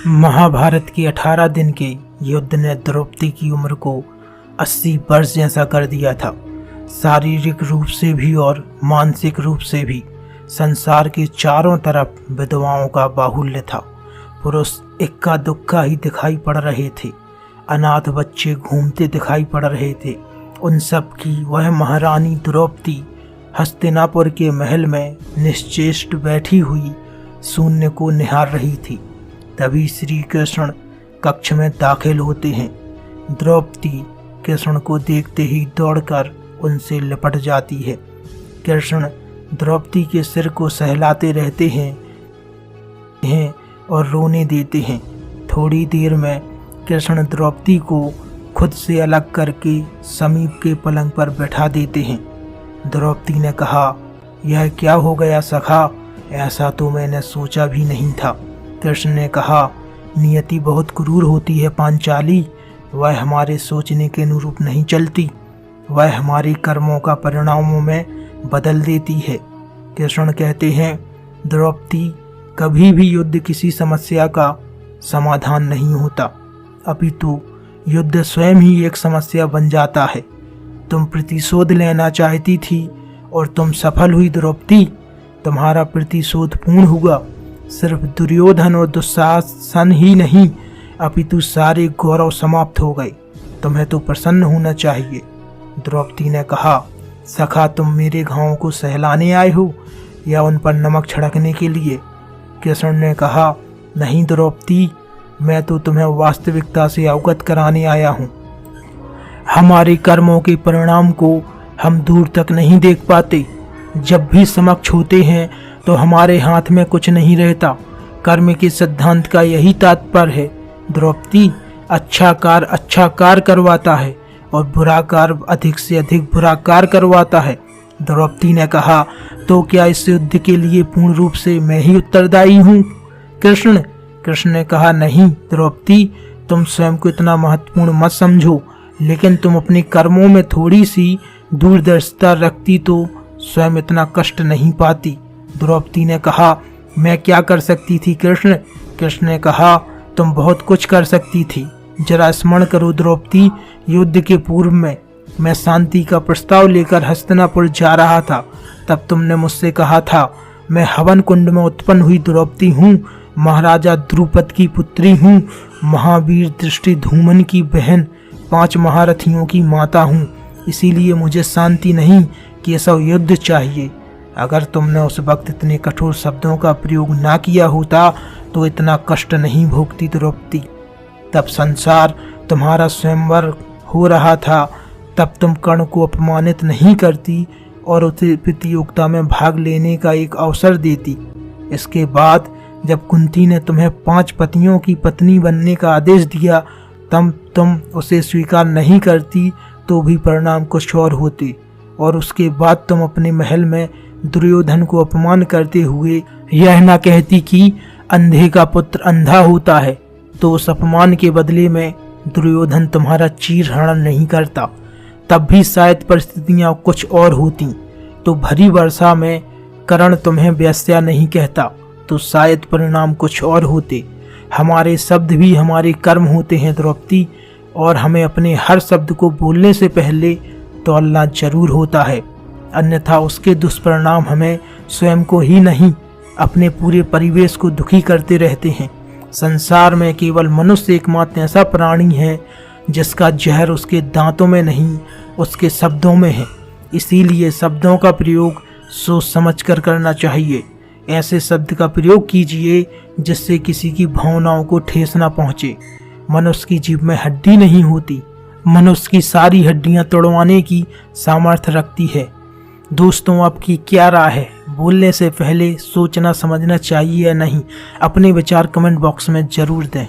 महाभारत के 18 दिन के युद्ध ने द्रौपदी की उम्र को 80 वर्ष जैसा कर दिया था। शारीरिक रूप से भी और मानसिक रूप से भी संसार के चारों तरफ विधवाओं का बाहुल्य था। पुरुष इक्का दुक्का ही दिखाई पड़ रहे थे। अनाथ बच्चे घूमते दिखाई पड़ रहे थे। उन सब की वह महारानी द्रौपदी हस्तिनापुर के महल में निश्चेष्ट बैठी हुई शून्य को निहार रही थी। तभी श्री कृष्ण कक्ष में दाखिल होते हैं। द्रौपदी कृष्ण को देखते ही दौड़कर उनसे लिपट जाती है। कृष्ण द्रौपदी के सिर को सहलाते रहते हैं और रोने देते हैं। थोड़ी देर में कृष्ण द्रौपदी को खुद से अलग करके समीप के पलंग पर बैठा देते हैं। द्रौपदी ने कहा, यह क्या हो गया सखा, ऐसा तो मैंने सोचा भी नहीं था। कृष्ण ने कहा, नियति बहुत क्रूर होती है पांचाली, वह हमारे सोचने के अनुरूप नहीं चलती, वह हमारे कर्मों का परिणामों में बदल देती है। कृष्ण कहते हैं, द्रौपदी कभी भी युद्ध किसी समस्या का समाधान नहीं होता, अपितु युद्ध स्वयं ही एक समस्या बन जाता है। तुम प्रतिशोध लेना चाहती थी और तुम सफल हुई द्रौपदी। तुम्हारा प्रतिशोध पूर्ण हुआ। सिर्फ दुर्योधन और दुशासन ही नहीं, अपितु सारे गौरव समाप्त हो गए। तुम्हें तो प्रसन्न होना चाहिए। द्रौपदी ने कहा, सखा तुम मेरे घावों को सहलाने आए हो या उन पर नमक छिड़कने के लिए? कृष्ण ने कहा, नहीं द्रौपदी, मैं तो तुम्हें वास्तविकता से अवगत कराने आया हूँ। हमारे कर्मों के परिणाम को हम दूर तक नहीं देख पाते। जब भी समक्ष होते हैं तो हमारे हाथ में कुछ नहीं रहता। कर्म के सिद्धांत का यही तात्पर्य है द्रौपदी। अच्छा कार करवाता है और बुरा कार अधिक से अधिक बुरा कार करवाता है। द्रौपदी ने कहा, तो क्या इस युद्ध के लिए पूर्ण रूप से मैं ही उत्तरदायी हूँ? कृष्ण ने कहा, नहीं द्रौपदी, तुम स्वयं को इतना महत्वपूर्ण मत समझो, लेकिन तुम अपने कर्मों में थोड़ी सी दूरदर्शिता रखती तो स्वयं इतना कष्ट नहीं पाती। द्रौपदी ने कहा, मैं क्या कर सकती थी कृष्ण ने कहा, तुम बहुत कुछ कर सकती थी। जरा स्मरण करो द्रौपदी, युद्ध के पूर्व में मैं शांति का प्रस्ताव लेकर हस्तिनापुर जा रहा था। तब तुमने मुझसे कहा था, मैं हवन कुंड में उत्पन्न हुई द्रौपदी हूँ, महाराजा द्रुपद की पुत्री हूँ, महावीर धृष्टद्युम्न की बहन, 5 महारथियों की माता हूँ, इसीलिए मुझे शांति नहीं केशव युद्ध चाहिए। अगर तुमने उस वक्त इतने कठोर शब्दों का प्रयोग ना किया होता तो इतना कष्ट नहीं भोगती द्रौपदी। तब संसार तुम्हारा स्वयंवर हो रहा था, तब तुम कर्ण को अपमानित नहीं करती और उसे प्रतियोगिता में भाग लेने का एक अवसर देती। इसके बाद जब कुंती ने तुम्हें 5 पतियों की पत्नी बनने का आदेश दिया, तब तुम उसे स्वीकार नहीं करती तो भी परिणाम कुछ और होते। और उसके बाद तुम अपने महल में दुर्योधन को अपमान करते हुए यह ना कहती कि अंधे का पुत्र अंधा होता है, तो उस अपमान के बदले में दुर्योधन तुम्हारा चीरहरण नहीं करता। तब भी शायद परिस्थितियां कुछ और होती। तो भरी वर्षा में कर्ण तुम्हें वेश्या नहीं कहता, तो शायद परिणाम कुछ और होते। हमारे शब्द भी हमारे कर्म होते हैं द्रौपदी, और हमें अपने हर शब्द को बोलने से पहले तौलना जरूर होता है, अन्यथा उसके दुष्परिणाम हमें स्वयं को ही नहीं, अपने पूरे परिवेश को दुखी करते रहते हैं। संसार में केवल मनुष्य एकमात्र ऐसा प्राणी है जिसका जहर उसके दांतों में नहीं, उसके शब्दों में है। इसीलिए शब्दों का प्रयोग सोच समझ कर करना चाहिए। ऐसे शब्द का प्रयोग कीजिए जिससे किसी की भावनाओं को ठेस ना पहुँचे। मनुष्य की जीभ में हड्डी नहीं होती, मनुष्य की सारी हड्डियां तोड़वाने की सामर्थ्य रखती है। दोस्तों, आपकी क्या राय है? बोलने से पहले सोचना समझना चाहिए या नहीं? अपने विचार कमेंट बॉक्स में जरूर दें।